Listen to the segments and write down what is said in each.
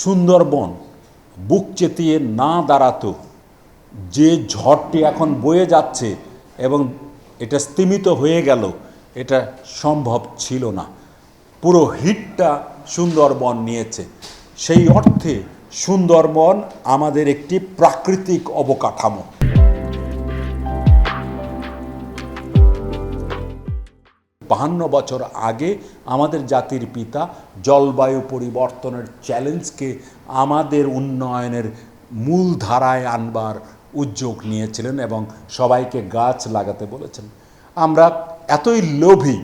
সুন্দরবন বুক চেতিয়ে না দাঁড়াতো, যে ঝড়টি এখন বয়ে যাচ্ছে এবং এটা স্তিমিত হয়ে গেল, এটা সম্ভব ছিল না। পুরো হিটটা সুন্দরবন নিয়েছে। সেই অর্থে সুন্দরবন আমাদের একটি প্রাকৃতিক অবকাঠামো। 52 বছর আগে আমাদের জাতির পিতা জলবায়ু পরিবর্তনের চ্যালেঞ্জকে আমাদের উন্নয়নের মূল ধারায় আনবার উদ্যোগ নিয়েছিলেন এবং সবাইকে গাছ লাগাতে বলেছেন। আমরা এতই লোভী,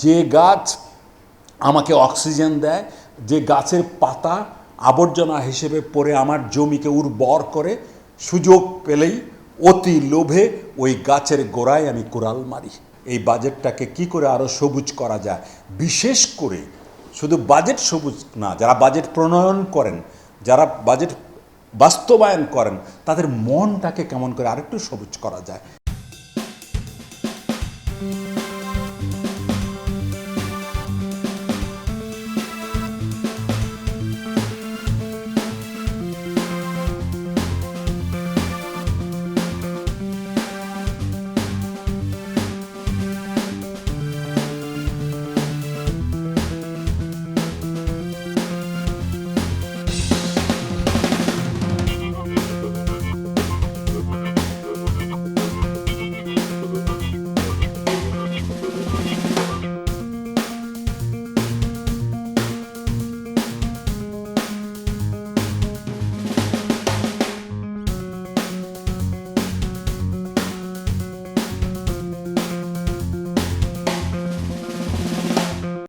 যে গাছ আমাকে অক্সিজেন দেয়, যে গাছের পাতা আবর্জনা হিসেবে পড়ে আমার জমিকে উর্বর করে, সুযোগ পেলেই অতি লোভে ওই গাছের গোড়ায় আমি কুড়াল মারি। এই বাজেটটাকে কি করে আরও সবুজ করা যায়, বিশেষ করে শুধু বাজেট সবুজ না, যারা বাজেট প্রণয়ন করেন, যারা বাজেট বাস্তবায়ন করেন, তাদের মনটাকে কেমন করে আরেকটু সবুজ করা যায়।